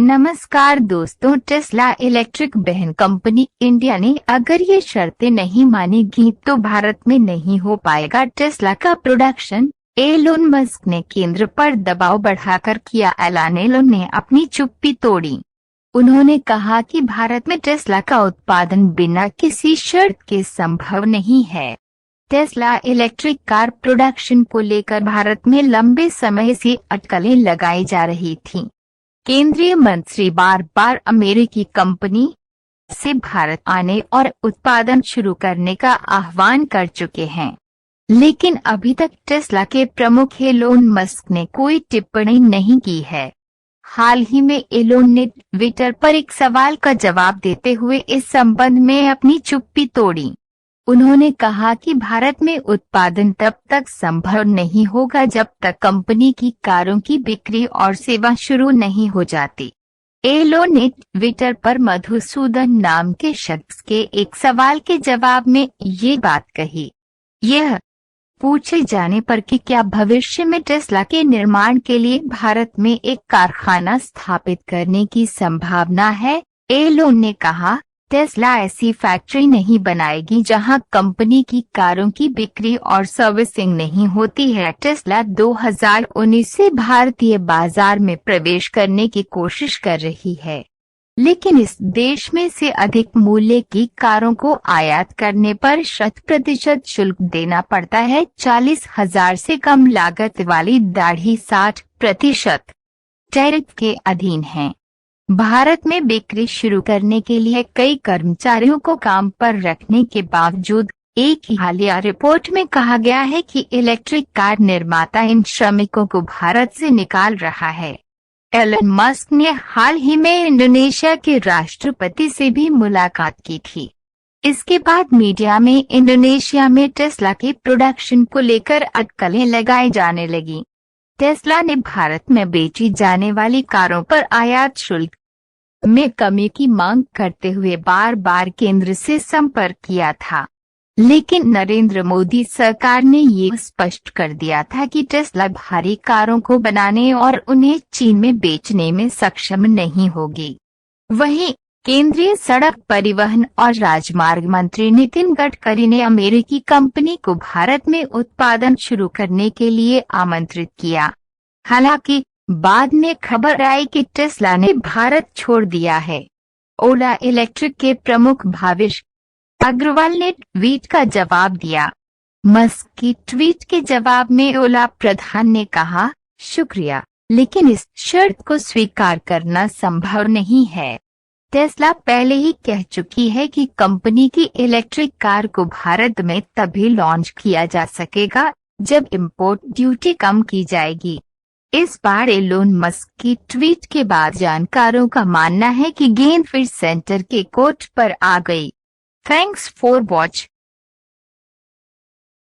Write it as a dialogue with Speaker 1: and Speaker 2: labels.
Speaker 1: नमस्कार दोस्तों, Tesla electric बहन कंपनी इंडिया ने अगर ये शर्तें नहीं मानेगी तो भारत में नहीं हो पाएगा टेस्ला का प्रोडक्शन। एलोन मस्क ने केंद्र पर दबाव बढ़ाकर किया ऐलान। एलोन ने अपनी चुप्पी तोड़ी। उन्होंने कहा कि भारत में टेस्ला का उत्पादन बिना किसी शर्त के संभव नहीं है। टेस्ला इलेक्ट्रिक कार प्रोडक्शन को लेकर भारत में लंबे समय से अटकलें लगाई जा रही थीं। केंद्रीय मंत्री बार बार अमेरिकी कंपनी से भारत आने और उत्पादन शुरू करने का आह्वान कर चुके हैं, लेकिन अभी तक टेस्ला के प्रमुख एलोन मस्क ने कोई टिप्पणी नहीं की है। हाल ही में एलोन ने ट्विटर पर एक सवाल का जवाब देते हुए इस संबंध में अपनी चुप्पी तोड़ी। उन्होंने कहा कि भारत में उत्पादन तब तक संभव नहीं होगा जब तक कंपनी की कारों की बिक्री और सेवा शुरू नहीं हो जाती। एलोन ने ट्विटर पर मधुसूदन नाम के शख्स के एक सवाल के जवाब में ये बात कही। यह पूछे जाने पर कि क्या भविष्य में टेस्ला के निर्माण के लिए भारत में एक कारखाना स्थापित करने की संभावना है, एलोन ने कहा, टेस्ला ऐसी फैक्ट्री नहीं बनाएगी जहां कंपनी की कारों की बिक्री और सर्विसिंग नहीं होती है। टेस्ला 2019 से भारतीय बाजार में प्रवेश करने की कोशिश कर रही है, लेकिन इस देश में से अधिक मूल्य की कारों को आयात करने पर 100% शुल्क देना पड़ता है। 40,000 से कम लागत वाली दाढ़ी 60% टैरिफ के अधीन है। भारत में बिक्री शुरू करने के लिए कई कर्मचारियों को काम पर रखने के बावजूद एक हालिया रिपोर्ट में कहा गया है कि इलेक्ट्रिक कार निर्माता इन श्रमिकों को भारत से निकाल रहा है। एलोन मस्क ने हाल ही में इंडोनेशिया के राष्ट्रपति से भी मुलाकात की थी। इसके बाद मीडिया में इंडोनेशिया में टेस्ला के प्रोडक्शन को लेकर अटकलें लगाई जाने लगी। टेस्ला ने भारत में बेची जाने वाली कारों पर आयात शुल्क में कमी की मांग करते हुए बार बार केंद्र से संपर्क किया था, लेकिन नरेंद्र मोदी सरकार ने ये स्पष्ट कर दिया था कि टेस्ला भारी कारों को बनाने और उन्हें चीन में बेचने में सक्षम नहीं होगी। वहीं केंद्रीय सड़क परिवहन और राजमार्ग मंत्री नितिन गडकरी ने अमेरिकी कंपनी को भारत में उत्पादन शुरू करने के लिए आमंत्रित किया। हालांकि बाद में खबर आई कि टेस्ला ने भारत छोड़ दिया है। ओला इलेक्ट्रिक के प्रमुख भाविश अग्रवाल ने ट्वीट का जवाब दिया। मस्क की ट्वीट के जवाब में ओला प्रधान ने कहा, शुक्रिया, लेकिन इस शर्त को स्वीकार करना संभव नहीं है। टेस्ला पहले ही कह चुकी है कि कंपनी की इलेक्ट्रिक कार को भारत में तभी लॉन्च किया जा सकेगा जब इंपोर्ट ड्यूटी कम की जाएगी। इस बार एलोन मस्क की ट्वीट के बाद जानकारों का मानना है कि गेंद फिर सेंटर के कोर्ट पर आ गई। Thanks for watch.